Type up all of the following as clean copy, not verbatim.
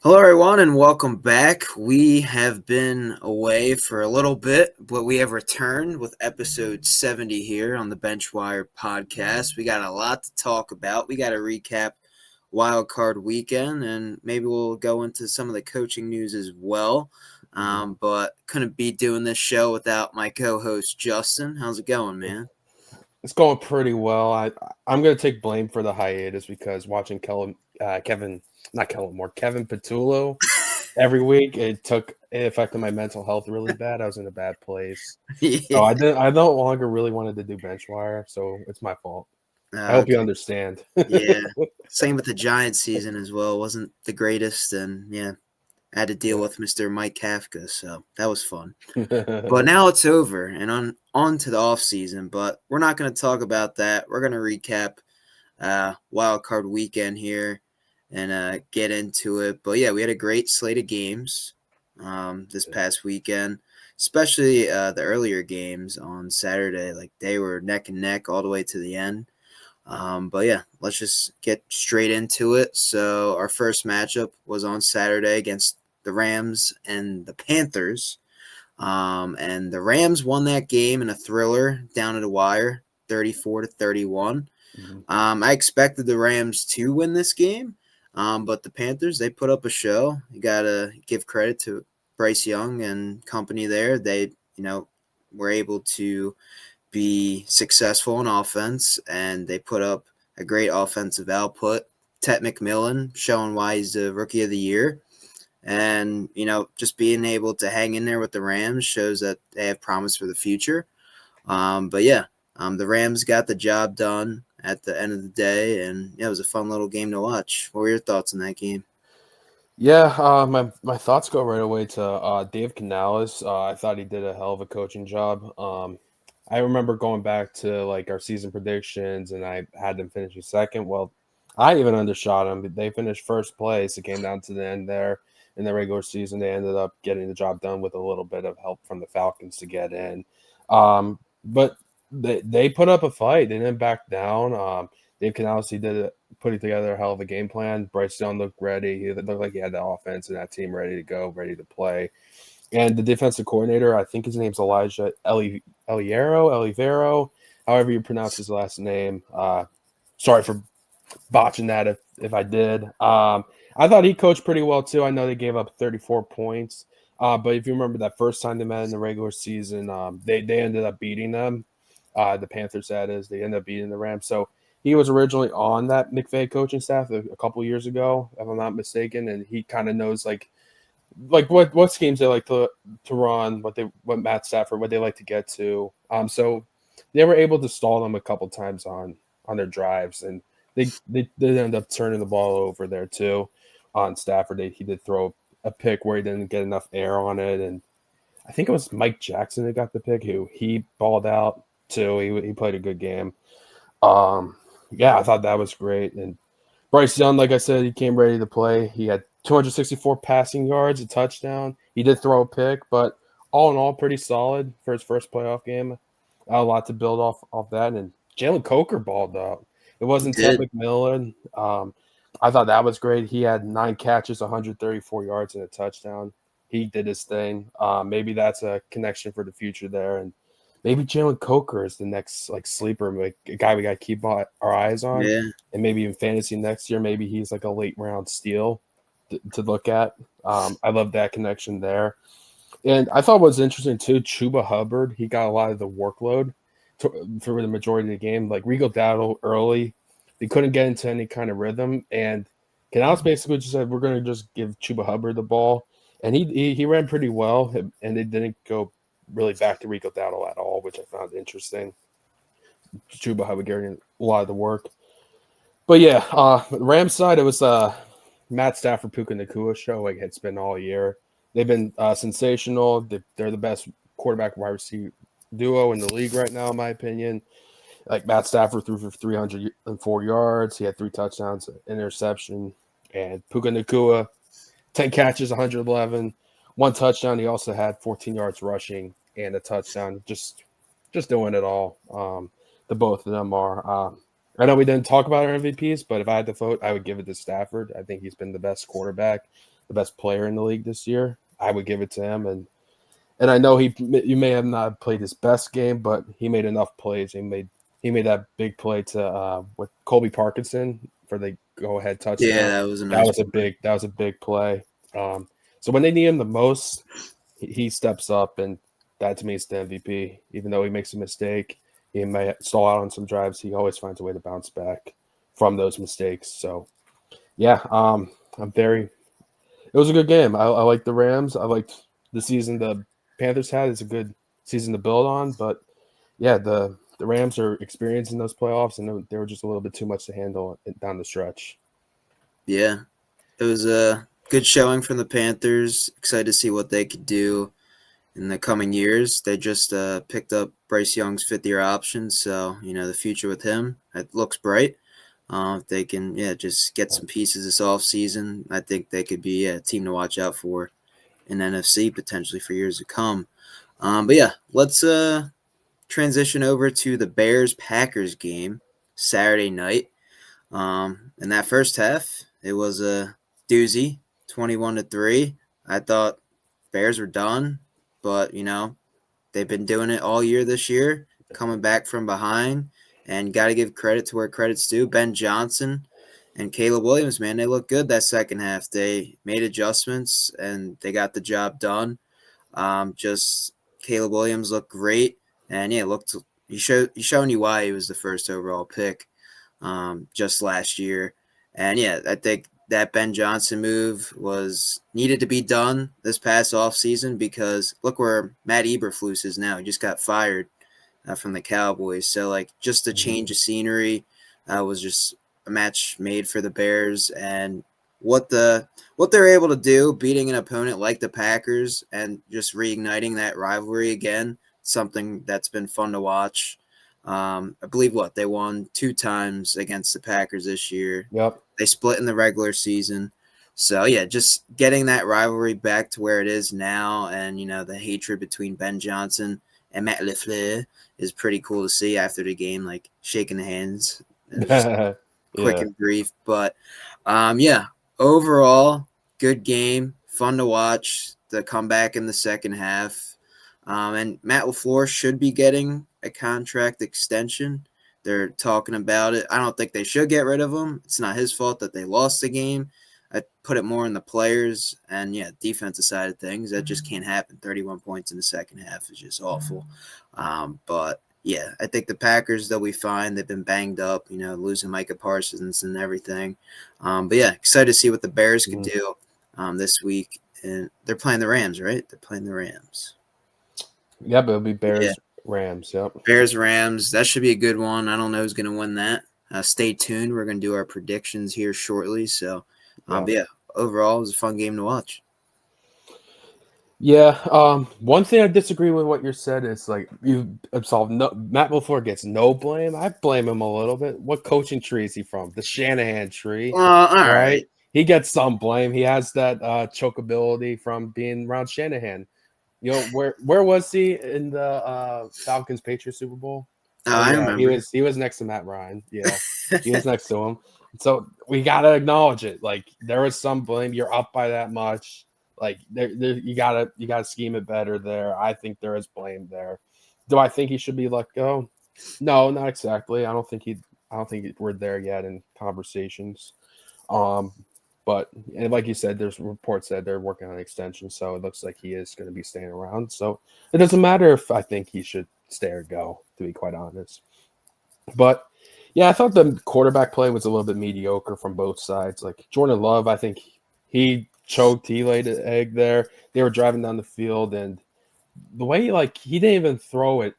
Hello, everyone, and welcome back. We have been away for a little bit, but we have returned with episode 70 here on the BenchWire podcast. We got a lot to talk about. We got to recap Wild Card Weekend, and maybe we'll go into some of the coaching news as well. But couldn't be doing this show without my co-host Justin. How's it going, man? It's going pretty well. I'm going to take blame for the hiatus because watching Kevin Patullo every week, it affected my mental health really bad. I was in a bad place. So Yeah. I no longer really wanted to do bench wire, so it's my fault. I hope you Okay. understand. Yeah. Same with the Giants season as well. Wasn't the greatest, and yeah, I had to deal with Mr. Mike Kafka, so that was fun. But now it's over and on to the off season. But we're not going to talk about that. We're going to recap Wild Card Weekend here and get into it. But yeah, we had a great slate of games this past weekend, especially the earlier games on Saturday. Like they were neck and neck all the way to the end. But yeah, let's just get straight into it. So our first matchup was on Saturday against the Rams and the Panthers. And the Rams won that game in a thriller down to the wire, 34-31. Mhm. I expected the Rams to win this game, but the Panthers, they put up a show. You gotta give credit to Bryce Young and company there. They, were able to be successful in offense, and they put up a great offensive output. Ted McMillan showing why he's the rookie of the year. And, just being able to hang in there with the Rams shows that they have promise for the future. But yeah, the Rams got the job done at the end of the day, and yeah, it was a fun little game to watch. What were your thoughts on that game? Yeah, my thoughts go right away to Dave Canales. I thought he did a hell of a coaching job. I remember going back to like our season predictions, and I had them finishing second. Well, I even undershot them. They finished first place. It came down to the end there in the regular season. They ended up getting the job done with a little bit of help from the Falcons to get in. But they put up a fight. They didn't back down. Dave Canales, he did it putting together a hell of a game plan. Bryce Young looked ready. He looked like he had the offense and that team ready to go, ready to play. And the defensive coordinator, I think his name's Elijah Olivero, however you pronounce his last name. Sorry for botching that if I did. I thought he coached pretty well too. I know they gave up 34 points. But if you remember that first time they met in the regular season, they ended up beating them. The Panthers, that is, they ended up beating the Rams. So he was originally on that McVay coaching staff a couple years ago, if I'm not mistaken, and he kind of knows like what schemes they like to run, what Matt Stafford, what they like to get to. So they were able to stall them a couple times on their drives, and they did end up turning the ball over there too on Stafford. He did throw a pick where he didn't get enough air on it, and I think it was Mike Jackson that got the pick. Who he balled out too. He played a good game. Um, yeah, I thought that was great. And Bryce Young, like I said, he came ready to play. He had 264 passing yards, a touchdown. He did throw a pick, but all in all, pretty solid for his first playoff game. A lot to build off that. And Jalen Coker balled out. It He wasn't Ted did. McMillan. I thought that was great. He had 9 catches, 134 yards, and a touchdown. He did his thing. Maybe that's a connection for the future there. And maybe Jalen Coker is the next like sleeper, like a guy we got to keep our eyes on, Yeah. and maybe in fantasy next year, maybe he's like a late round steal to look at. I love that connection there, and I thought what was interesting too. Chuba Hubbard, he got a lot of the workload for the majority of the game. Like Regal Dowdle early, they couldn't get into any kind of rhythm, and Canales basically just said we're going to just give Chuba Hubbard the ball, and he ran pretty well, and they didn't go really back to Rico Dowdle at all, which I found interesting. Chuba Hubbard getting a lot of the work. But yeah, Rams side, it was Matt Stafford, Puka Nakua show like it's been all year. They've been sensational. They're the best quarterback wide receiver duo in the league right now, in my opinion. Like Matt Stafford threw for 304 yards. He had 3 touchdowns, interception, and Puka Nakua 10 catches, 111, 1 touchdown. He also had 14 yards rushing and a touchdown. Just doing it all. The both of them are. I know we didn't talk about our MVPs, but if I had to vote, I would give it to Stafford. I think he's been the best quarterback the best player in the league this year, I would give it to him. And I know you may have not played his best game, but he made enough plays. He made that big play to with Colby Parkinson for the go ahead Yeah, touchdown. that was a nice play. That was a big play. So when they need him the most, he steps up, and that to me is the MVP. Even though he makes a mistake, he may stall out on some drives. He always finds a way to bounce back from those mistakes. So yeah, I'm very. It was a good game. I like the Rams. I liked the season the Panthers had. It's a good season to build on, but yeah, the Rams are experienced in those playoffs, and they were just a little bit too much to handle down the stretch. Yeah, it was a good showing from the Panthers. Excited to see what they could do in the coming years. They just picked up Bryce Young's fifth-year option, so the future with him, it looks bright. If they can, just get some pieces this offseason, I think they could be a team to watch out for in NFC potentially for years to come. But yeah, let's transition over to the Bears-Packers game Saturday night. In that first half, it was a doozy, 21-3. I thought Bears were done, but they've been doing it all year this year, coming back from behind, and got to give credit to where credit's due. Ben Johnson and Caleb Williams, man, they look good that second half. They made adjustments and they got the job done. Just Caleb Williams looked great, and he's showing you why he was the first overall pick just last year. And I think that Ben Johnson move was needed to be done this past offseason because look where Matt Eberflus is now. He just got fired from the Cowboys. So, just a change of scenery was just a match made for the Bears. And what they're able to do, beating an opponent like the Packers and just reigniting that rivalry again, something that's been fun to watch. I believe they won 2 times against the Packers this year. Yep. They split in the regular season. So, just getting that rivalry back to where it is now and, the hatred between Ben Johnson and Matt LaFleur is pretty cool to see after the game, shaking the hands. Quick and brief. But, overall, good game. Fun to watch. The comeback in the second half. And Matt LaFleur should be getting a contract extension. They're talking about it. I don't think they should get rid of him. It's not his fault that they lost the game. I put it more in the players and, defensive side of things. That just can't happen. 31 points in the second half is just awful. But, I think the Packers, they'll be fine. They've been banged up, losing Micah Parsons and everything. But, excited to see what the Bears could do this week. And they're playing the Rams, right? They're playing the Rams. Yep, it'll be Bears, Rams. Yep. Bears, Rams. That should be a good one. I don't know who's going to win that. Stay tuned. We're going to do our predictions here shortly. So, but overall, it was a fun game to watch. Yeah. One thing I disagree with what you said is you absolved Matt LaFleur gets no blame. I blame him a little bit. What coaching tree is he from? The Shanahan tree. All right. He gets some blame. He has that chokeability from being around Shanahan. Where was he in the Falcons Patriots Super Bowl? I remember. He was next to Matt Ryan. Yeah, he was next to him. So we gotta acknowledge it. There was some blame. You're up by that much. You gotta scheme it better there. I think there is blame there. Do I think he should be let go? No, not exactly. I don't think we're there yet in conversations. But and like you said, there's reports that they're working on an extension, so it looks like he is going to be staying around. So it doesn't matter if I think he should stay or go, to be quite honest. But I thought the quarterback play was a little bit mediocre from both sides. Jordan Love, I think he choked, he laid an egg there. They were driving down the field, and the way he didn't even throw it,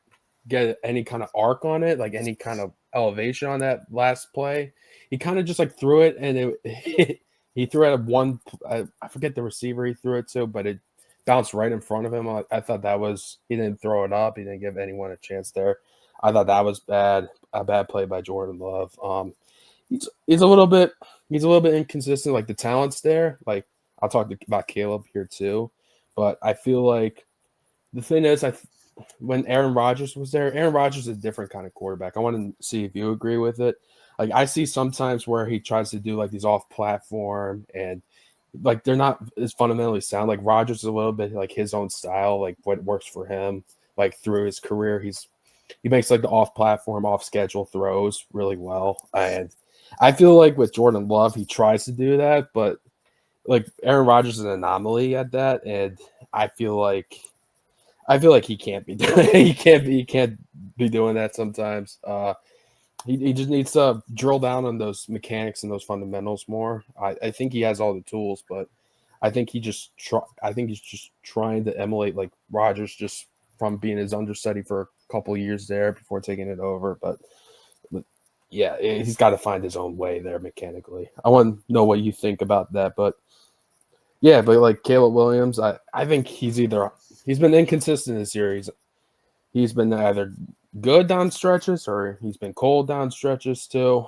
get any kind of arc on it, any kind of elevation on that last play. He kind of just threw it, and it he threw it at one. I forget the receiver he threw it to, but it bounced right in front of him. I thought that was he didn't throw it up. He didn't give anyone a chance there. I thought that was bad. A bad play by Jordan Love. He's a little bit inconsistent. The talent's there. I'll talk about Caleb here too, but I feel the thing is, when Aaron Rodgers was there, Aaron Rodgers is a different kind of quarterback. I want to see if you agree with it. I see sometimes where he tries to do these off-platform and like they're not as fundamentally sound. Like Rodgers is a little bit like his own style, like what works for him. Like through his career, he makes like the off platform, off schedule throws really well. And I feel like with Jordan Love, he tries to do that, but like Aaron Rodgers is an anomaly at that, and I feel like he can't be doing he can't be doing that sometimes. He just needs to drill down on those mechanics and those fundamentals more. I think he has all the tools, but I think I think he's just trying to emulate like Rodgers just from being his understudy for a couple years there before taking it over. But yeah, he's got to find his own way there mechanically. I want to know what you think about that, but yeah, but like Caleb Williams, I think he's been inconsistent this series. He's been either good down stretches or he's been cold down stretches too.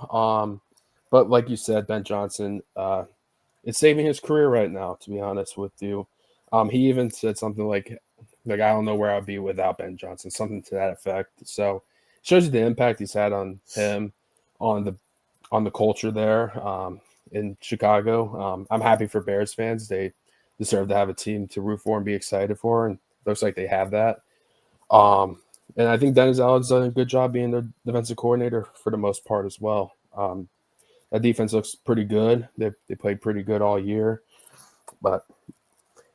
But like you said, Ben Johnson, it's saving his career right now, to be honest with you. He even said something like I don't know where I'd be without Ben Johnson, something to that effect. So it shows you the impact he's had on him, on the culture there in Chicago. I'm happy for Bears fans. They deserve to have a team to root for and be excited for, and looks like they have that. And I think Dennis Allen's done a good job being the defensive coordinator for the most part as well. That defense looks pretty good. They played pretty good all year. But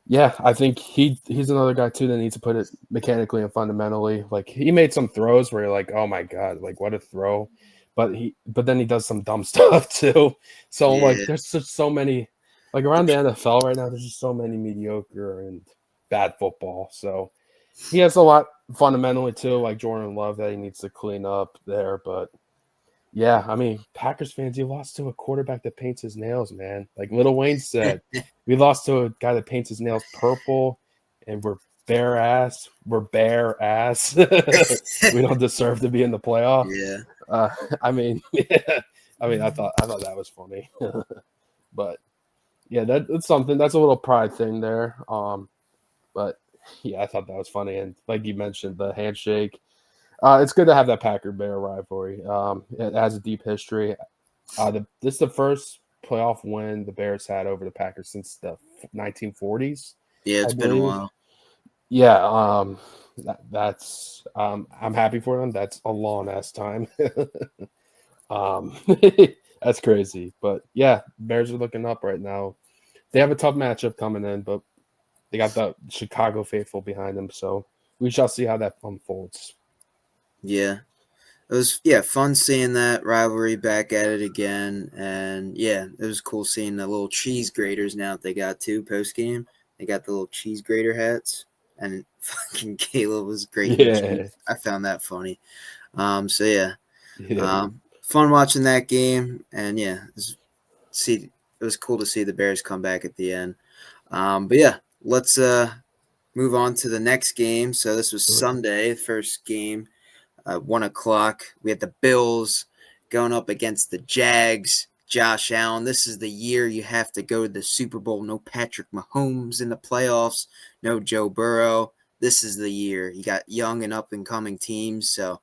yeah, I think he's another guy too that needs to put it mechanically and fundamentally. Like he made some throws where you're like, oh my God, like what a throw. But then he does some dumb stuff too. So Yeah. like there's just so many like around the NFL right now, there's just so many mediocre and bad football. So he has a lot fundamentally too, like Jordan Love that he needs to clean up there. But yeah, I mean, Packers fans, you lost to a quarterback that paints his nails, man. Like Lil Wayne said, we lost to a guy that paints his nails purple, and we're bare ass. We're bare ass. We don't deserve to be in the playoff. Yeah. I mean, yeah. I mean, I thought that was funny, but yeah, that's something. That's a little pride thing there. But yeah, I thought that was funny, and like you mentioned, the handshake. It's good to have that Packer Bear rivalry. It has a deep history. This is the first playoff win the Bears had over the Packers since the 1940s, Yeah, I it's been a believe. while. Yeah, that's I'm happy for them. That's a long ass time. um, that's crazy, but yeah, Bears are looking up right now. They have a tough matchup coming in, but they got the Chicago faithful behind them, so we shall see how that unfolds. Yeah. It was fun seeing that rivalry back at it again, and yeah, it was cool seeing the little cheese graters now that they got too post game. They got the little cheese grater hats, and fucking Caleb was grating cheese. Yeah, I found that funny. So yeah, yeah. fun watching that game, and yeah, it was cool to see the Bears come back at the end. But yeah, let's move on to the next game. So this was Sunday, first game. 1 o'clock. We had the Bills going up against the Jags. Josh Allen, this is the year you have to go to the Super Bowl. No Patrick Mahomes in the playoffs. No Joe Burrow. This is the year. You got young and up and coming teams. So,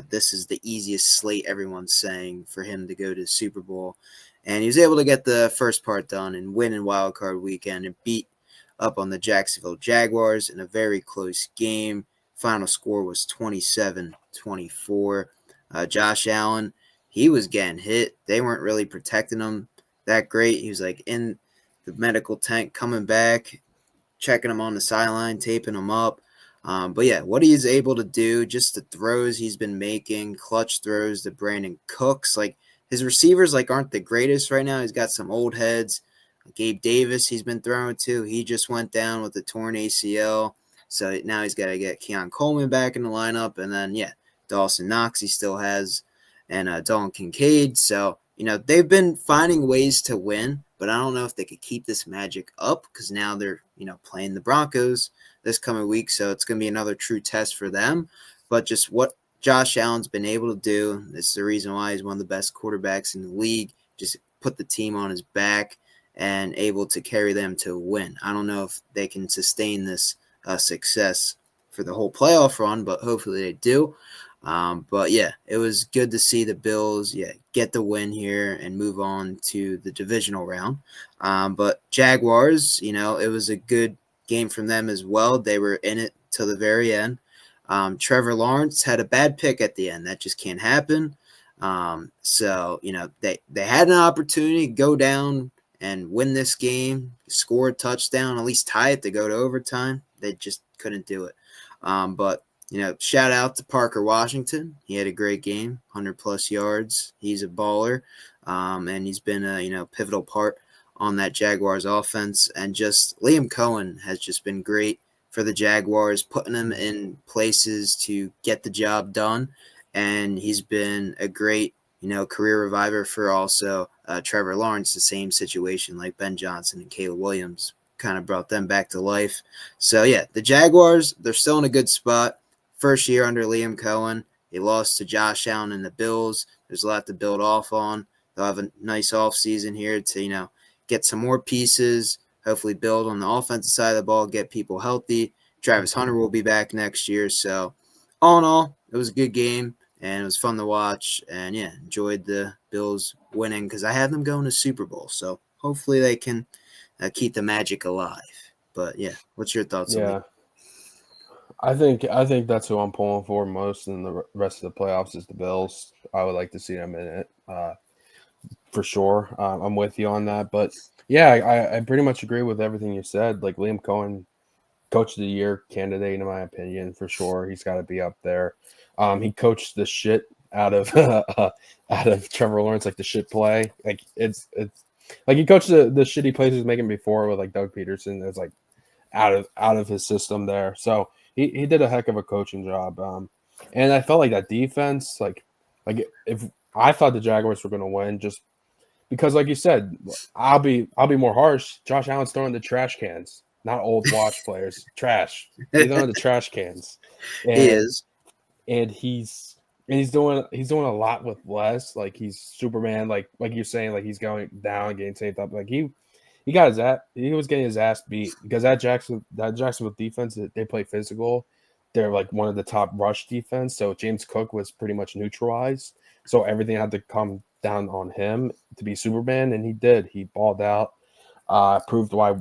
this is the easiest slate everyone's saying for him to go to the Super Bowl. And he was able to get the first part done and win in Wild Card Weekend and beat up on the Jacksonville Jaguars in a very close game. Final score was 27-24. Josh Allen, he was getting hit. They weren't really protecting him that great. He was like in the medical tent coming back, checking him on the sideline, taping him up. But yeah, what he's able to do, just the throws he's been making, clutch throws to Brandon Cooks. Like his receivers aren't the greatest right now. He's got some old heads. Gabe Davis he's been throwing to. He just went down with a torn ACL. So now he's got to get Keon Coleman back in the lineup. And then, Dawson Knox he still has, and Dalton Kincaid. So, they've been finding ways to win, but I don't know if they could keep this magic up because now they're, playing the Broncos this coming week. So it's going to be another true test for them. But just what Josh Allen's been able to do, this is the reason why he's one of the best quarterbacks in the league. Just put the team on his back and able to carry them to a win. I don't know if they can sustain this success for the whole playoff run, but hopefully they do. But yeah, it was good to see the Bills, get the win here and move on to the divisional round. But Jaguars, it was a good game from them as well. They were in it till the very end. Trevor Lawrence had a bad pick at the end. That just can't happen. So they had an opportunity to go down and win this game, score a touchdown, at least tie it to go to overtime. They just couldn't do it. But shout out to Parker Washington. He had a great game, 100+ yards. He's a baller, and he's been a pivotal part on that Jaguars offense. And just Liam Cohen has just been great for the Jaguars, putting them in places to get the job done. And he's been a great career reviver for also Trevor Lawrence, the same situation like Ben Johnson and Caleb Williams kind of brought them back to life. So yeah, the Jaguars, they're still in a good spot. First year under Liam Cohen. They lost to Josh Allen and the Bills. There's a lot to build off on. They'll have a nice offseason here to, get some more pieces, hopefully build on the offensive side of the ball, get people healthy. Travis Hunter will be back next year. So all in all, it was a good game, and it was fun to watch. And yeah, enjoyed the Bills winning because I have them going to Super Bowl. So hopefully they can keep the magic alive. But yeah, what's your thoughts on it? I think that's who I'm pulling for most in the rest of the playoffs is the Bills. I would like to see them in it for sure. I'm with you on that, but yeah, I pretty much agree with everything you said. Like Liam Cohen, Coach of the Year candidate in my opinion for sure. He's got to be up there. He coached the shit out of Trevor Lawrence, like the shit play. Like it's like he coached the shitty plays he was making before with like Doug Peterson. It's like out of his system there. So he did a heck of a coaching job. And I felt like that defense, like if I thought the Jaguars were going to win, just because, like you said, I'll be more harsh. Josh Allen's throwing the trash cans, not old watch players. Trash. He's throwing the trash cans, He is. and he's doing a lot with less. Like he's Superman. Like you're saying, like he's going down, getting saved up. Like he got his ass. He was getting his ass beat because that Jacksonville defense, they play physical. They're like one of the top rush defense. So James Cook was pretty much neutralized. So everything had to come down on him to be Superman, and he did. He balled out. Proved why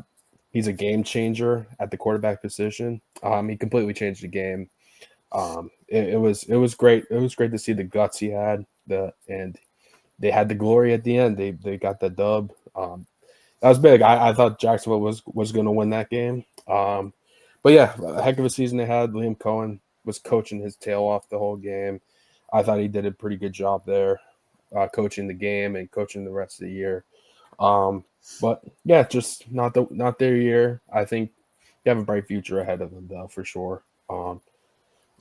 he's a game changer at the quarterback position. He completely changed the game. It was great. It was great to see the guts he had. And they had the glory at the end. They got the dub. That was big. I thought Jacksonville was going to win that game. But yeah, a heck of a season they had. Liam Cohen was coaching his tail off the whole game. I thought he did a pretty good job there, coaching the game and coaching the rest of the year. But yeah, just not their year. I think they have a bright future ahead of them though, for sure.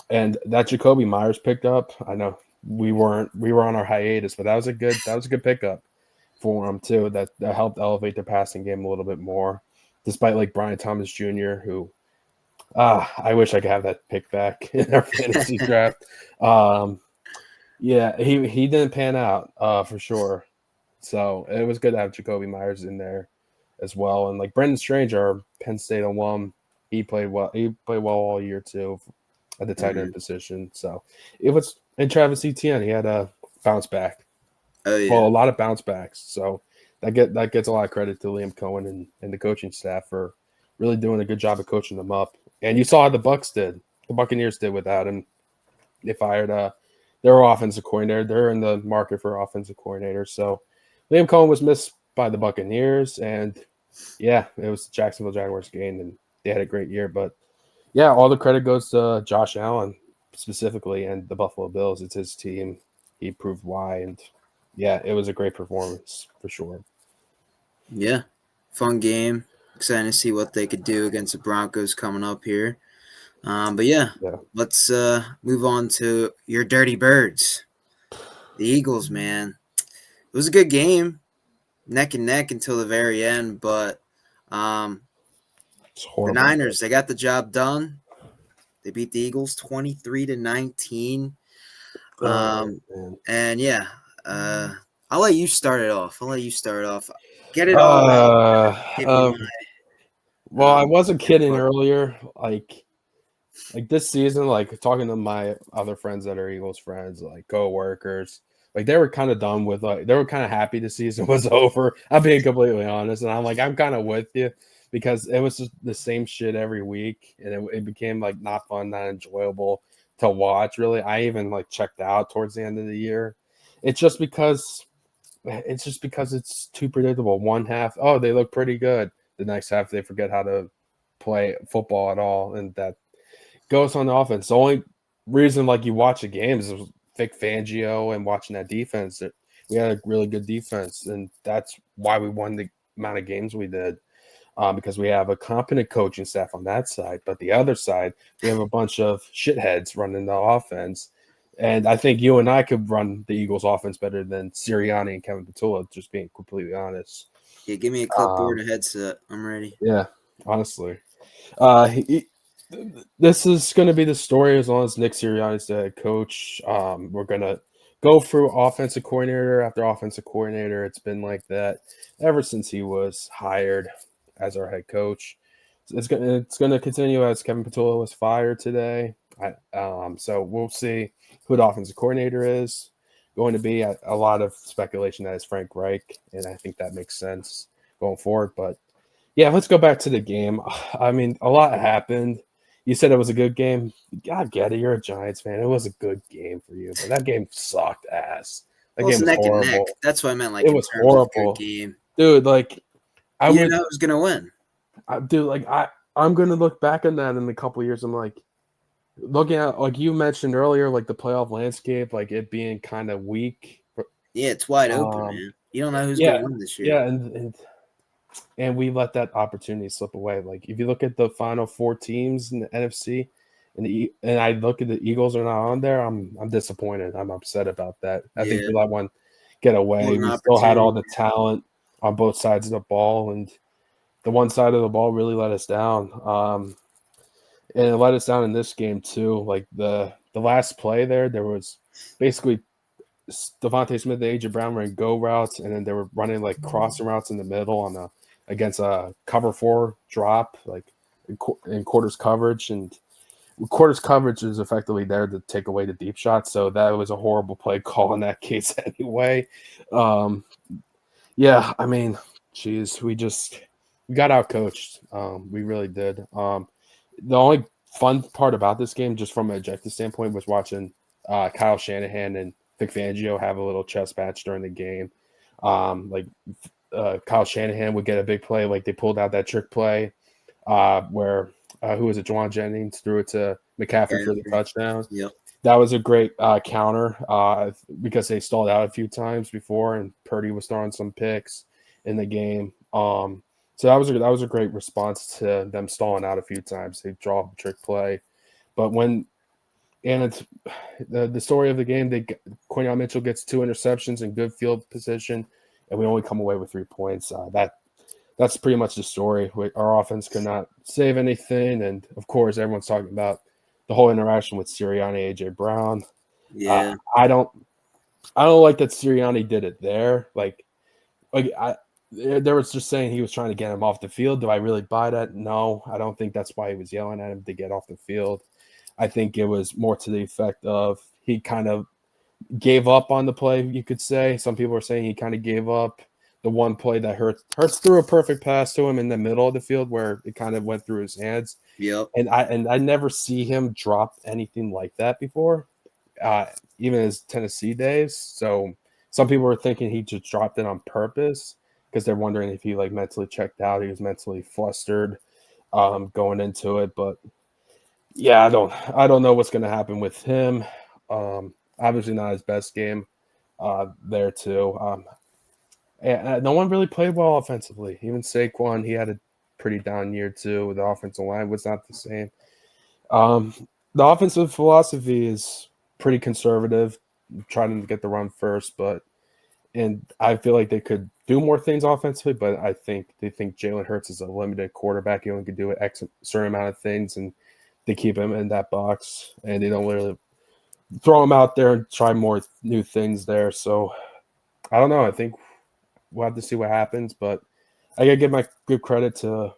And that Jacoby Myers picked up. I know we were on our hiatus, but that was a good pickup for him too. That helped elevate the passing game a little bit more, despite like Brian Thomas Jr., who I wish I could have that pick back in our fantasy draft. Yeah, he didn't pan out for sure. So it was good to have Jacoby Myers in there as well. And like Brendan Strange, our Penn State alum, he played well. He played well all year too at the tight end position. So it was. And Travis Etienne, he had a bounce back. Oh yeah. Well, a lot of bounce backs. So that gets a lot of credit to Liam Cohen and the coaching staff for really doing a good job of coaching them up. And you saw how the Buccaneers did without him. They fired their offensive coordinator. They're in the market for offensive coordinators. So Liam Cohen was missed by the Buccaneers, and yeah, it was the Jacksonville Jaguars game, and they had a great year. But yeah, all the credit goes to Josh Allen specifically and the Buffalo Bills. It's his team. He proved why, and yeah, it was a great performance for sure. Yeah, fun game. Excited to see what they could do against the Broncos coming up here. But yeah, let's move on to your Dirty Birds. The Eagles, man. It was a good game, neck and neck until the very end. But the Niners, they got the job done. They beat the Eagles 23-19. And yeah, I'll let you start it off. Get it all out. Well, I wasn't kidding earlier. Like Like this season, like talking to my other friends that are Eagles friends, like co-workers, like they were kind of done with they were kind of happy the season was over. I'm being completely honest, and I'm like I'm kind of with you because it was just the same shit every week, and it became like not fun, not enjoyable to watch. Really, I even like checked out towards the end of the year. It's just because it's too predictable. One half, oh, they look pretty good. The next half, they forget how to play football at all, and that goes on the offense. The only reason like you watch the games is Vic Fangio and watching that defense. That we had a really good defense, and that's why we won the amount of games we did. Because we have a competent coaching staff on that side, but the other side we have a bunch of shitheads running the offense. And I think you and I could run the Eagles' offense better than Sirianni and Kevin Patullo. Just being completely honest. Yeah, give me a clipboard, a headset. I'm ready. Yeah, honestly. This is going to be the story as long as Nick Sirianni's the head coach. We're going to go through offensive coordinator after offensive coordinator. It's been like that ever since he was hired as our head coach. It's going to continue as Kevin Patullo was fired today. So we'll see who the offensive coordinator is going to be. A lot of speculation that is Frank Reich, and I think that makes sense going forward. But yeah, let's go back to the game. I mean, a lot happened. You said it was a good game. I get it. You're a Giants fan. It was a good game for you, but that game sucked ass. That Well, it's game was neck and neck. horrible. That's what I meant, like It in was terms of good horrible, game. dude. Like I You didn't would, know who's gonna win. dude. Like I'm gonna look back on that in a couple years. I'm like looking at like you mentioned earlier, like the playoff landscape, like it being kind of weak. Yeah, it's wide open, Um, man. You don't know who's yeah, gonna win this year. yeah, and we let that opportunity slip away. Like if you look at the final four teams in the NFC, and I look at the Eagles are not on there, I'm disappointed. I'm upset about that. I think Yeah, we let one get away. what an We still had all opportunity. the talent on both sides of the ball, and the one side of the ball really let us down. And it let us down in this game too. Like the last play there was basically Devontae Smith and AJ Brown running go routes, and then they were running like crossing routes in the middle on against a cover four drop, like in quarters coverage, and quarters coverage is effectively there to take away the deep shots. So that was a horrible play call in that case anyway. Um, yeah, I mean, geez, we got out coached. We really did. The only fun part about this game, just from an objective standpoint, was watching Kyle Shanahan and Vic Fangio have a little chess match during the game. Kyle Shanahan would get a big play, like they pulled out that trick play where who was it? Juwan Jennings threw it to McCaffrey for the touchdown. Yep. That was a great counter because they stalled out a few times before, and Purdy was throwing some picks in the game. So that was a great response to them stalling out a few times. They draw a trick play, but it's the story of the game. Quinion Mitchell gets 2 interceptions in good field position, and we only come away with 3 points. That's pretty much the story. Our offense could not save anything, and of course, everyone's talking about the whole interaction with Sirianni, AJ Brown. Yeah. I don't like that Sirianni did it there. There was just saying he was trying to get him off the field. Do I really buy that? No, I don't think that's why he was yelling at him to get off the field. I think it was more to the effect of he kind of gave up on the play, you could say. Some people are saying he kind of gave up the one play that Hurts threw a perfect pass to him in the middle of the field where it kind of went through his hands. Yep. And I never see him drop anything like that before, even his Tennessee days. So some people are thinking he just dropped it on purpose because they're wondering if he like mentally checked out. He was mentally flustered going into it. But yeah, I don't know what's going to happen with him. Obviously not his best game there too. And no one really played well offensively. Even Saquon, he had a pretty down year too. The offensive line was not the same. The offensive philosophy is pretty conservative, trying to get the run first, and I feel like they could do more things offensively, but I think they think Jalen Hurts is a limited quarterback. He only could do a certain amount of things, and they keep him in that box, and they don't really throw him out there and try more new things there. So I don't know. I think we'll have to see what happens, but I gotta give my good credit to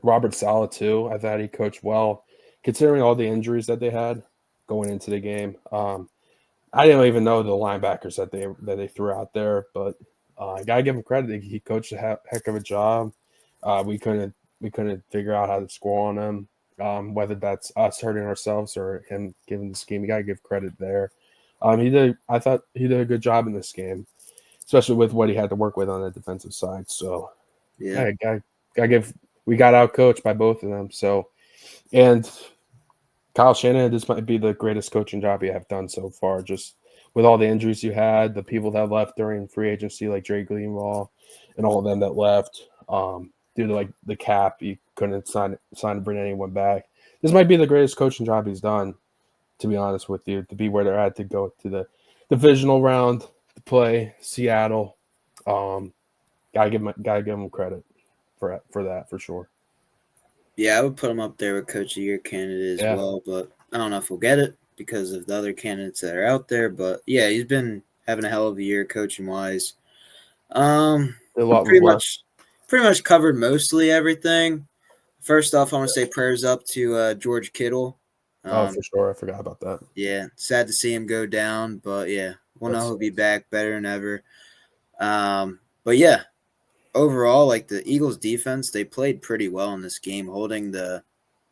Robert Saleh too. I thought he coached well considering all the injuries that they had going into the game. I didn't even know the linebackers that they threw out there, but I gotta give him credit. He coached a heck of a job. We couldn't figure out how to score on him. Whether that's us hurting ourselves or him giving the scheme, you gotta give credit there. I thought he did a good job in this game, especially with what he had to work with on the defensive side. So Yeah. we got out coached by both of them. So, and Kyle Shanahan, this might be the greatest coaching job you have done so far. Just with all the injuries you had, the people that left during free agency, like Dre Greenlaw, and all of them that left due to like the cap, you couldn't sign to bring anyone back. This might be the greatest coaching job he's done, to be honest with you. To be where they're at, to go to the divisional round, to play Seattle. Gotta give him credit for that for sure. Yeah, I would put him up there with Coach of the Year candidate as well, but I don't know if we'll get it because of the other candidates that are out there. But yeah, he's been having a hell of a year coaching wise. Pretty much covered mostly everything. First off, I want to say prayers up to George Kittle. For sure, I forgot about that. Yeah, sad to see him go down, but yeah, we'll know he'll be back better than ever. But yeah, overall, like the Eagles defense, they played pretty well in this game, holding the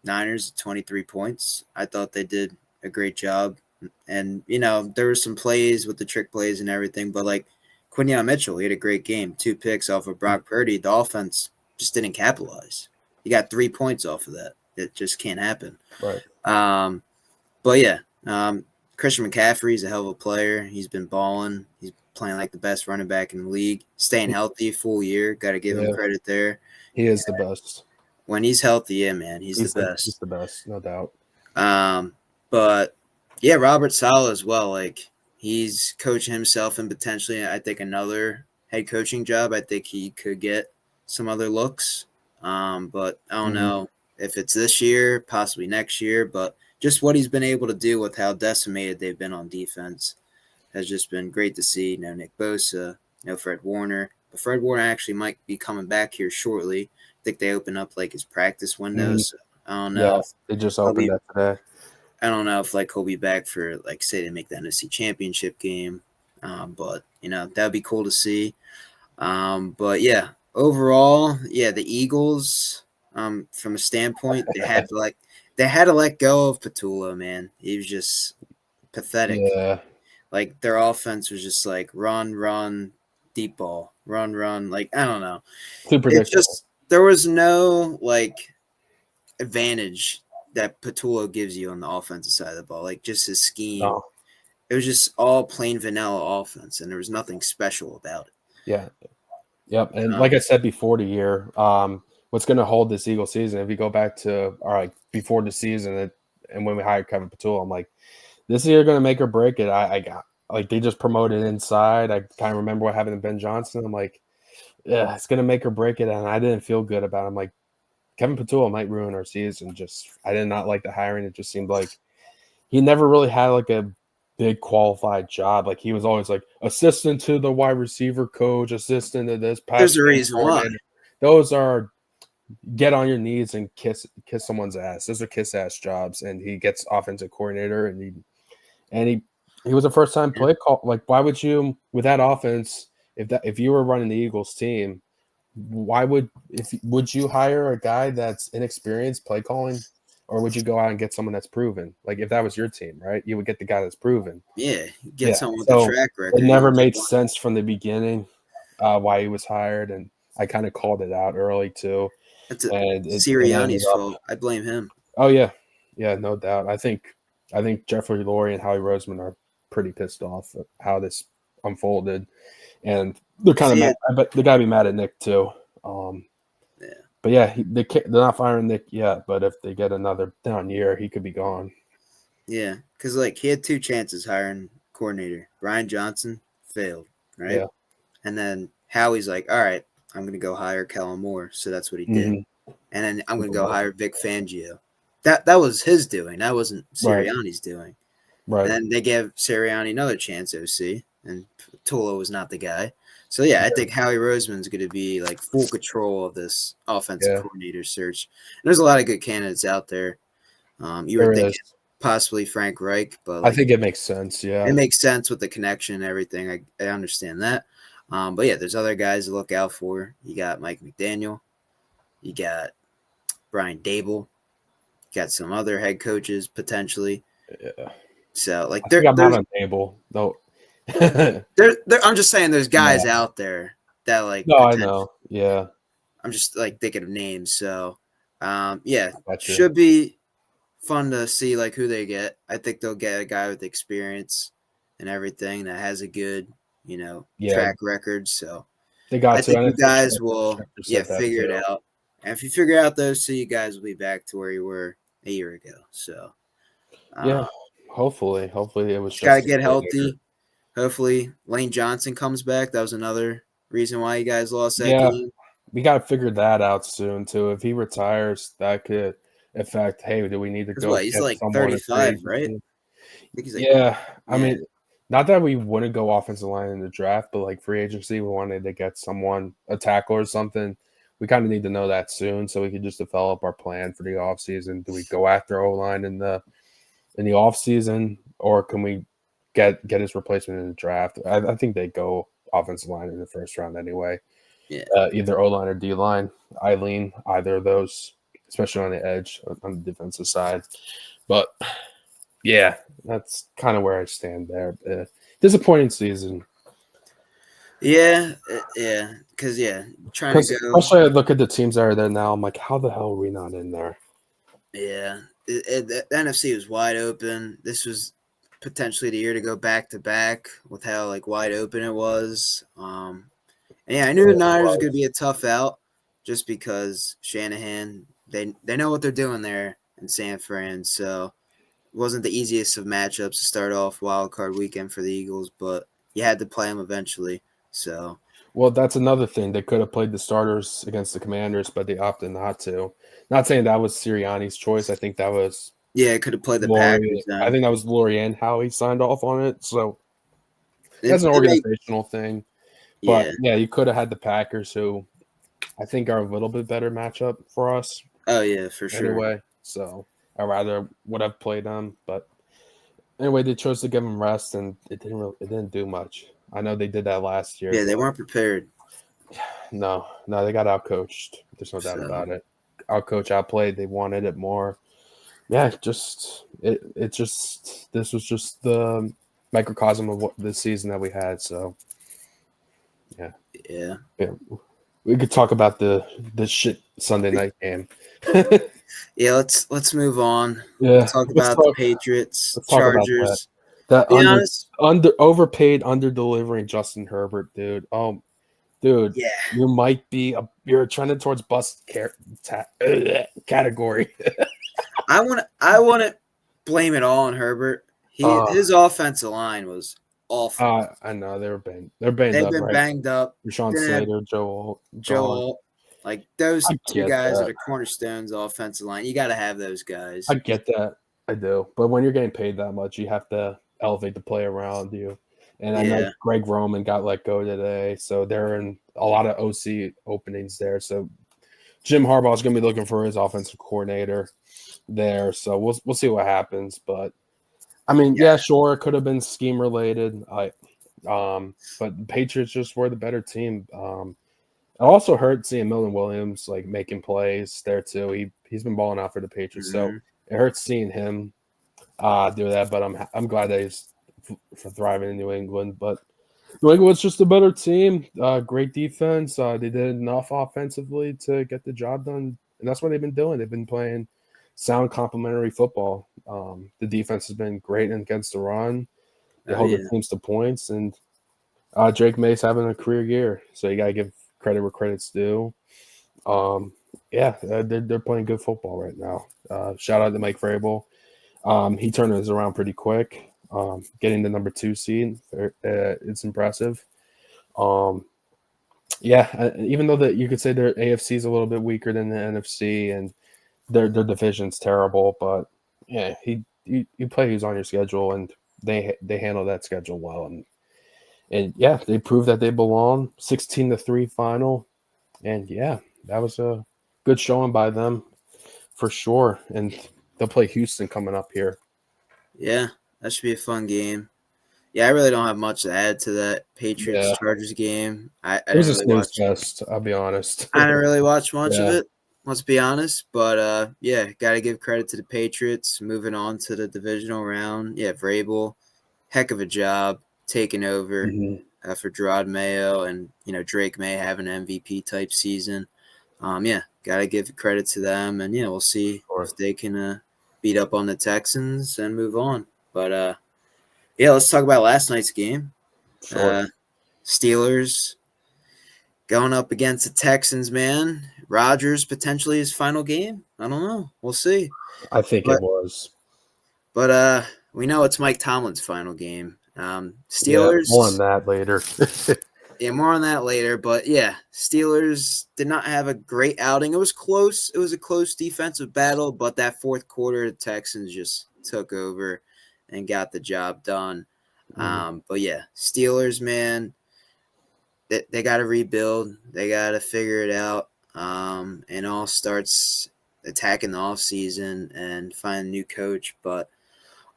Niners at 23 points. I thought they did a great job. And, there were some plays with the trick plays and everything, but like Quinyon Mitchell, he had a great game. 2 picks off of Brock Purdy. The offense just didn't capitalize. He got 3 points off of that. It just can't happen. Right. But yeah, Christian McCaffrey's a hell of a player. He's been balling. He's playing like the best running back in the league. Staying healthy full year. Got to give him credit there. He is the best. When he's healthy, yeah, man, he's the best. He's the best, no doubt. But yeah, Robert Saleh as well. Like he's coaching himself and potentially, I think, another head coaching job. I think he could get some other looks. But I don't know if it's this year, possibly next year. But just what he's been able to do with how decimated they've been on defense has just been great to see. No Nick Bosa, no Fred Warner. But Fred Warner actually might be coming back here shortly. I think they open up like his practice windows. So I don't know. Yeah, they just opened that today. I don't know if like he'll be back for like say they make the NFC Championship game. But that'd be cool to see. But yeah, overall, yeah, the Eagles, from a standpoint, they had to let go of Petula, man. He was just pathetic. Yeah. Like their offense was just like run, deep ball, run. Like I don't know. Too predictable. It's just there was no like advantage that Petula gives you on the offensive side of the ball. Like just his scheme. No. It was just all plain vanilla offense, and there was nothing special about it. Yeah. Yep. And like I said before the year, what's going to hold this Eagle season, if you go back to before the season and when we hired Kevin Petula, I'm like, this year going to make or break it. I got like they just promoted inside. I kind of remember what happened to Ben Johnson. I'm like, yeah, it's going to make or break it. And I didn't feel good about it. I'm like, Kevin Petula might ruin our season. I did not like the hiring. It just seemed like he never really had like a big qualified job. Like he was always like assistant to the wide receiver coach, assistant to this. There's a reason why. Those are get on your knees and kiss someone's ass. Those are kiss ass jobs. And he gets offensive coordinator, and he was a first time play call. Like why would you with that offense? If you were running the Eagles team, would you hire a guy that's inexperienced play calling? Or would you go out and get someone that's proven? Like if that was your team, right? You would get the guy that's proven. Yeah, get someone with a track record. It never made sense from the beginning why he was hired, and I kind of called it out early too. It's Sirianni's fault. I blame him. Oh yeah, no doubt. I think Jeffrey Lurie and Howie Roseman are pretty pissed off at how this unfolded, and they're kind of mad. But they gotta be mad at Nick too. But yeah, they're not firing Nick yet. But if they get another down year, he could be gone. Yeah, because like he had 2 chances hiring coordinator. Brian Johnson failed, right? Yeah. And then Howie's like, all right, I'm going to go hire Kellen Moore. So that's what he did. And then I'm going to go hire Vic Fangio. That was his doing. That wasn't Sirianni's doing. Right. And then they gave Sirianni another chance, OC, and Tula was not the guy. So, yeah, I think Howie Roseman's going to be, like, full control of this offensive coordinator search. And there's a lot of good candidates out there. You were There thinking is. possibly Frank Reich, but I like think it makes sense. Yeah. it makes sense with the connection and everything. I understand that. But yeah, there's other guys to look out for. You got Mike McDaniel. You got Brian Dable. You got some other head coaches potentially. Yeah. So like I think I'm out there's on table. No. Yeah. I'm just saying there's guys out there that like No, I potentially. know. Yeah. I'm just like thinking of names. So yeah, I got you. should be fun to see like who they get. I think they'll get a guy with experience and everything that has a good, Yeah. track record. So They got I to. think And I you think guys will, Schefter said that figure it too. out. And if you figure out those two, you guys will be back to where you were a year ago. So Yeah. uh, Hopefully. Hopefully it was just gotta just a get coordinator. healthy. Hopefully Lane Johnson comes back. That was another reason why you guys lost that Yeah. game. We got to figure that out soon too. If he retires, that could affect. Hey, do we need to Because go what, he's get like someone in free 35, right? agency? I think he's like, Yeah, I yeah, mean, not that we wouldn't go offensive line in the draft, but like free agency, we wanted to get someone a tackle or something. We kind of need to know that soon so we can just develop our plan for the offseason. Do we go after O line in the offseason, or can we get his replacement in the draft? I think they go offensive line in the first round anyway. yeah. Either O line or D line. I lean either of those, especially on the edge on the defensive side. But yeah, that's kind of where I stand there. Disappointing season. Yeah, because trying Because to go, especially I look at the teams that are there now, I'm like, how the hell are we not in there? yeah. The NFC was wide open. This was potentially the year to go back to back with how like wide open it was. And yeah, I knew Yeah, the it Niners was going to was. be a tough out just because Shanahan they know what they're doing there in San Fran. So it wasn't the easiest of matchups to start off wild card weekend for the Eagles, but you had to play them eventually. So Well, that's another thing. They could have played the starters against the Commanders, but they opted not to. Not saying that was Sirianni's choice. I think that was yeah, it could have played the Packers Lori. I then. think that was Lori and Howie signed off on it. So It, that's an it may, organizational thing. But yeah. yeah, you could have had the Packers, who I think are a little bit better matchup for us Oh yeah, for sure. anyway. So I rather would have played them, but anyway, they chose to give him rest, and it didn't do much. I know they did that last year, Yeah, they but weren't prepared. no, they got outcoached. There's no doubt So about it. Outcoached, outplayed. They wanted it more. Yeah, just it just this was just the microcosm of what this season that we had. So yeah, yeah. yeah. We could talk about the shit Sunday night game. Yeah, let's move on. We'll Yeah, talk about the Patriots, let's talk about that. Chargers. That Be honest, under overpaid, under delivering Justin Herbert, dude. Dude, yeah. you might be you're trending towards category. I want to blame it all on Herbert. Uh, His offensive line was awful. I know they're banged They've up, been right? banged up. Rashawn Didn't have Slater, Joe gone. Joel. Like those I two get guys are that. the cornerstones of offensive line. You got to have those I guys. get that. I do. But when you're getting paid that much, you have to elevate the play around you. And I know Yeah, Greg Roman got let go today, so there are a lot of OC openings there. So Jim Harbaugh is going to be looking for his offensive coordinator there. So we'll see what happens. But I mean, yeah, yeah, sure, it could have been scheme related. But the Patriots just were the better team. It also hurt seeing Milton Williams like making plays there too. He's been balling out for the Patriots, so hmm it hurts seeing him do that. But I'm glad that he's for thriving in New England. But New England's just a better team. Great defense. They did enough offensively to get the job done, and that's what they've been doing. They've been playing sound complementary football. The defense has been great against the run. They oh hold the yeah, teams to points, and Drake May's having a career year, so you gotta give credit where credit's due. Um, yeah, they're playing good football right now. Shout out to Mike Vrabel. He turned this around pretty quick. Getting the number 2 seed, it's impressive. Yeah, even though that you could say their AFC is a little bit weaker than the NFC, and their division's terrible, but yeah, you play who's on your schedule, and they handle that schedule well, and yeah, they proved that they belong. 16-3 final, and yeah, that was a good showing by them for sure. And They'll play Houston coming up here. Yeah, that should be a fun game. Yeah, I really don't have much to add to that Patriots Yeah, Chargers game. I it was didn't a really snooze watch. fest. I'll be honest. I didn't really watch much of Yeah. it. Let's be honest, but yeah, got to give credit to the Patriots. Moving on to the divisional round, yeah, Vrabel, heck of a job taking over Mhm. for Gerard Mayo, and Drake May having an MVP type season. Yeah, got to give credit to them, and we'll see Sure. if they can beat up on the Texans and move on. But yeah, let's talk about last night's game. Sure. Steelers going up against the Texans, man. Rodgers potentially his final game. I don't know. We'll see. I think it But was. but we know it's Mike Tomlin's final game. Yeah, more on Steelers. that later. Yeah, more on that later. But yeah, Steelers did not have a great outing. It was close. It was a close defensive battle, but that fourth quarter, the Texans just took over and got the job done. Mhm. But yeah, Steelers, man, they got to rebuild. They got to figure it out. And all starts attacking the off season and find a new coach. But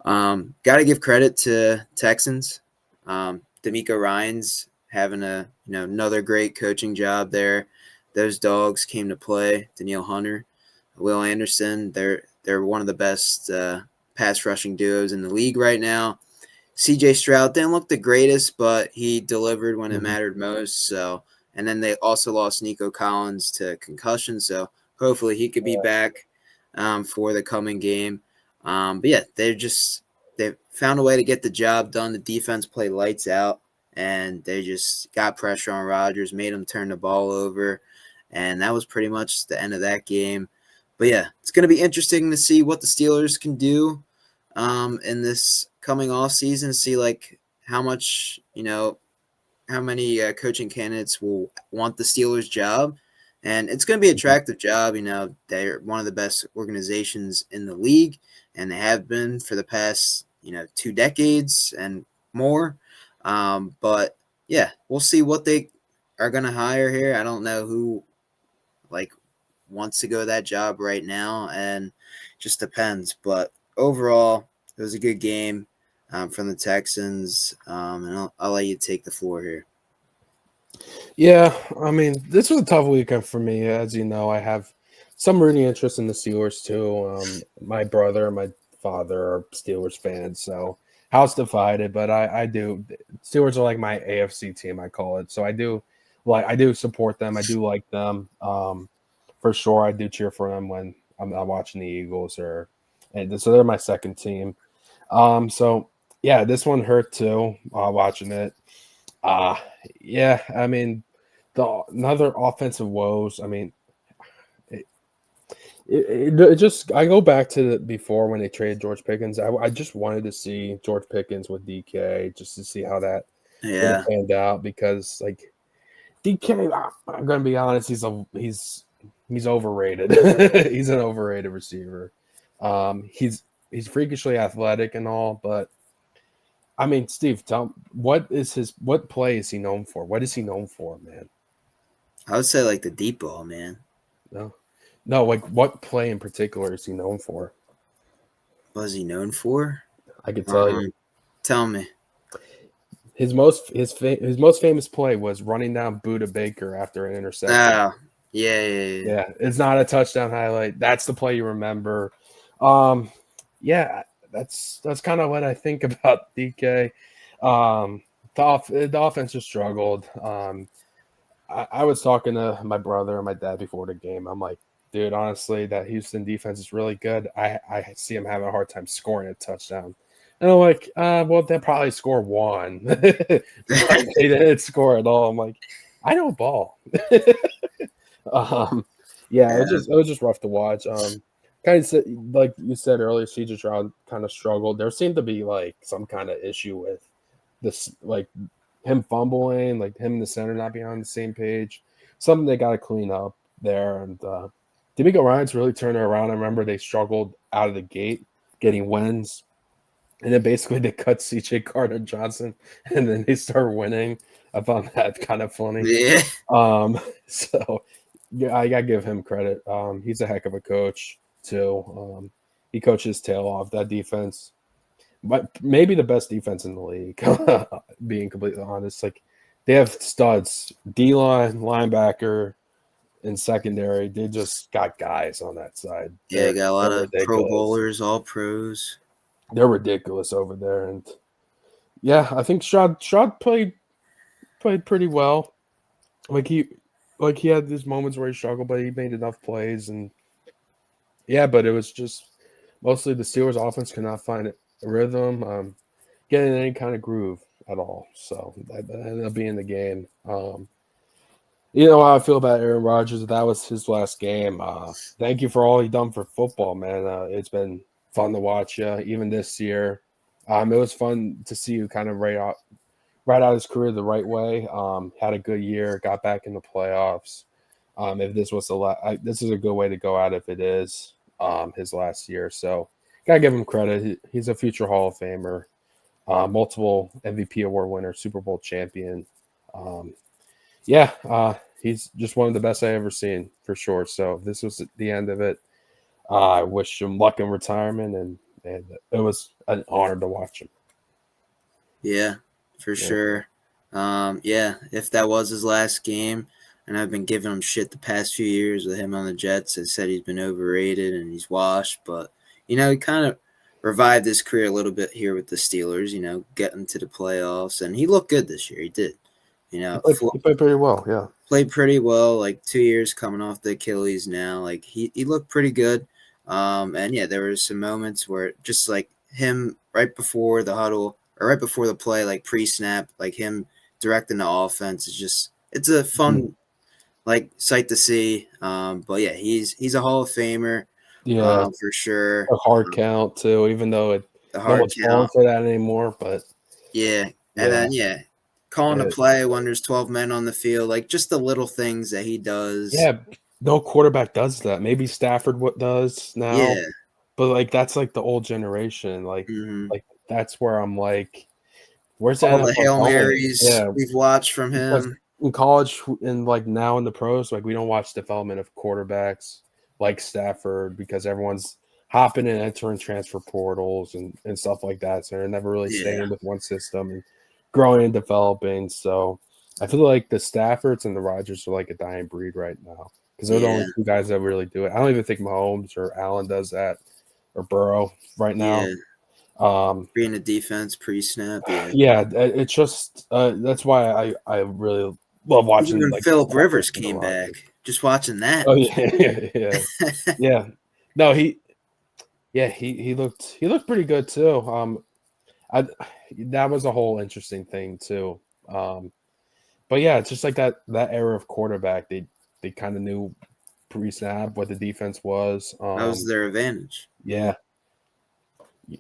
got to give credit to Texans. D'Amico Ryans having another great coaching job there. Those dogs came to play. Danielle Hunter, Will Anderson. They're one of the best pass rushing duos in the league right now. CJ Stroud didn't look the greatest, but he delivered when it Mhm. mattered most. So, and then they also lost Nico Collins to concussion. So hopefully he could be back for the coming game. But yeah, they found a way to get the job done. The defense played lights out, and they just got pressure on Rodgers, made him turn the ball over, and that was pretty much the end of that game. But yeah, it's going to be interesting to see what the Steelers can do in this coming off season. See like how much how many coaching candidates will want the Steelers job, and it's going to be an attractive job. They're one of the best organizations in the league, and they have been for the past 2 decades and more. But yeah, we'll see what they are going to hire here. I don't know who like wants to go that job right now, and just depends. But overall, it was a good game from the Texans, and I'll let you take the floor here. Yeah, I mean, this was a tough weekend for me. As you know, I have some rooting interest in the Steelers too. My brother and my father are Steelers fans, so house divided. But I do. Steelers are like my AFC team, I call it. So I do support them. I do like them. For sure, I do cheer for them when I'm watching the Eagles, and so they're my second team. So yeah, this one hurt too. Watching it. Uh yeah, I mean, another offensive woes. I mean, it just I go back to before when they traded George Pickens. I just wanted to see George Pickens with DK just to see how that would have Yeah, panned out because like DK, I'm gonna be honest, he's overrated. He's an overrated receiver. He's freakishly athletic and all, but I mean, Steve, what play is he known for? What is he known for, man? I would say like the deep ball, man. No, no, like what play in particular is he known for? What is he known for? I could tell you. Tell me. His most famous play was running down Buda Baker after an interception. Oh, yeah. Yeah, it's not a touchdown highlight. That's the play you remember. Um, yeah, that's kind of what I think about DK. The offense just struggled. I was talking to my brother and my dad before the game. I'm like, dude, honestly, that Houston defense is really good. I see him having a hard time scoring a touchdown. And I'm like, well, they'll probably score one. But they didn't score at all. I'm like, I don't ball. Yeah, Yeah, it was just rough to watch. Kind of like you said earlier, CJ Stroud kind of struggled. There seemed to be like some kind of issue with this, like him fumbling, like him and the center not being on the same page. Something they got to clean up there. And D'Amico Ryans really turned it around. I remember they struggled out of the gate getting wins. And then basically they cut CJ Carter Johnson and then they start winning. I found that kind of funny. yeah. So yeah, I gotta give him credit. He's a heck of a coach too. He coached his tail off. That defense, but maybe the best defense in the league. Being completely honest, like they have studs, D line, linebacker, and secondary. They just got guys on that side. Yeah, got a lot They're of Pro ridiculous. Bowlers, all pros. They're ridiculous over there, and yeah, I think Stroud played pretty well. Like he had these moments where he struggled, but he made enough plays, and yeah, but it was just mostly the Steelers' offense could not find a rhythm, getting any kind of groove at all. So that ended up being the game. You know how I feel about Aaron Rodgers. That was his last game. Thank you for all he done for football, man. It's been fun to watch you, even this year. It was fun to see you kind of right out his career the right way. Had a good year, got back in the playoffs. If this was this is a good way to go out if it is his last year. So gotta give him credit. He's a future Hall of Famer, multiple MVP award winner, Super Bowl champion. He's just one of the best I ever seen for sure. So if this was the end of it, I wish him luck in retirement, and it was an honor to watch him. Yeah, for sure. If that was his last game, and I've been giving him shit the past few years with him on the Jets. I said he's been overrated and he's washed, but he kind of revived his career a little bit here with the Steelers. Getting to the playoffs, and he looked good this year. He did. He played pretty well. Yeah, played pretty well. Like 2 years coming off the Achilles now. Like he looked pretty good. And yeah, there were some moments where just like him right before the huddle or right before the play, like pre-snap, like him directing the offense is it's a fun like sight to see. But yeah, he's a Hall of Famer. yeah, For sure. a hard count too, even though The no hard one's falling count. for that anymore. But Yeah, and then calling a yeah, play when there's 12 men on the field, like just the little things that he does. yeah. No quarterback does that. Maybe Stafford what does now, Yeah. but like that's like the old generation. Mm-hmm. Like that's where I'm like, where's the All the NFL Hail going? Marys Yeah, we've watched from because him. in college and like now in the pros, like we don't watch development of quarterbacks like Stafford because everyone's hopping and entering transfer portals and stuff like that. So they're never really Yeah. staying with one system and growing and developing. So I feel like the Staffords and the Rodgers are like a dying breed right now because they're the Yeah. only two guys that really do it. I don't even think Mahomes or Allen does that or Burrow right now. Yeah. Um, Being a defense pre-snap. Yeah. yeah, it's just that's why I really love Even watching when like the Philip Stafford Rivers and the came back, Rodgers. just watching that. Oh yeah, yeah. No, he looked pretty good too. I that was a whole interesting thing too. But yeah, it's just like that era of quarterback. They kind of knew pre-snap what the defense was. That was their advantage. Yeah,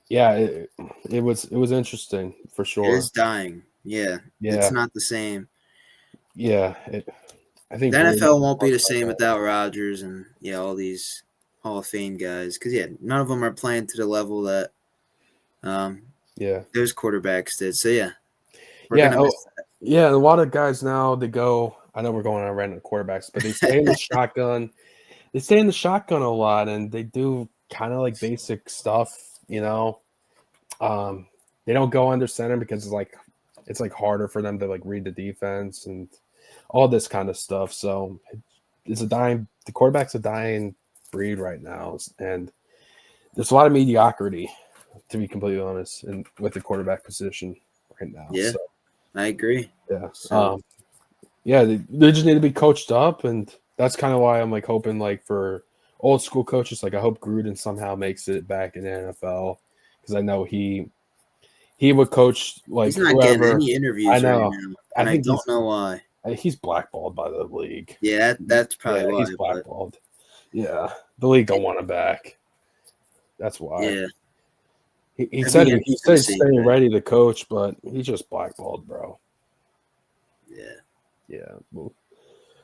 yeah. It was interesting for It sure. is dying. Yeah. It's Yeah, not the same. yeah. I think The Breeze NFL won't be talked the about same that. without Rodgers and all these Hall of Fame guys. Because none of them are playing to the level that Yeah, those quarterbacks did. So yeah, we're yeah. gonna Oh, miss that. yeah. A lot of guys now they go. I know we're going on random quarterbacks, but they stay in the shotgun. They stay in the shotgun a lot, and they do kind of like basic stuff. They don't go under center because it's like harder for them to like read the defense and all this kind of stuff. So it's the quarterback's a dying breed right now, and there's a lot of mediocrity, to be completely honest, and with the quarterback position right now. Yeah, So I agree. yeah, So yeah, they just need to be coached up, and that's kind of why I'm like hoping like for old school coaches, like I hope Gruden somehow makes it back in the NFL because I know he would coach like he's not getting whoever. any I interviews right know. now, I and I think don't know why. he's blackballed by the league. Yeah, that's Yeah, probably why. he's But blackballed. Yeah, the league don't want him back. That's why. yeah, He it'd said be he interesting said to he's see. staying But ready to coach, but he's just blackballed, bro. yeah, Yeah, we'll,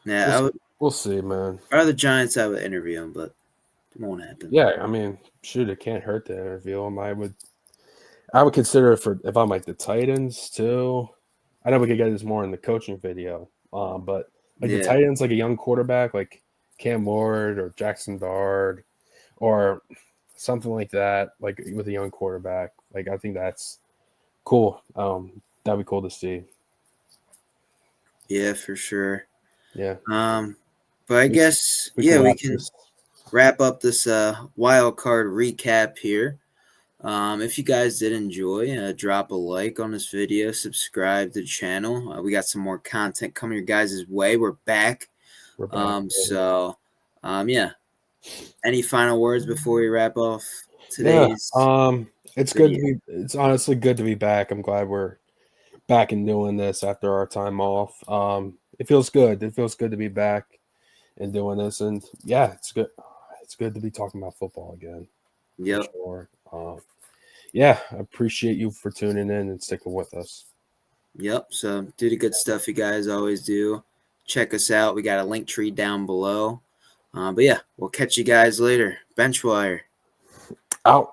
yeah. we'll see, man. Or the Giants, I would interview him, but it won't happen. Yeah, I mean, shoot, it can't hurt to interview him. I would consider it for if I'm like the Titans too. I know we could get this more in the coaching video, but like the Yeah, Titans, like a young quarterback like Cam Ward or Jackson Dart, or something like that, like with a young quarterback. Like I think that's cool. That'd be cool to see. Yeah, for sure. Yeah. But I guess We can we wrap can this. wrap up this wild card recap here. If you guys did enjoy, drop a like on this video, subscribe to the channel. We got some more content coming your guys' way. We're back. We're back. Yeah. Any final words before we wrap off Yeah. today's It's good to video? be. It's honestly good to be back. I'm glad we're back and doing this after our time off. It feels good. It feels good to be back and doing this, and yeah, it's good. It's good to be talking about football again. Yep. For sure. Yeah, I appreciate you for tuning in and sticking with us. Yep. So do the good stuff you guys always do. Check us out. We got a link tree down below. But yeah, we'll catch you guys later. BenchWire. Out.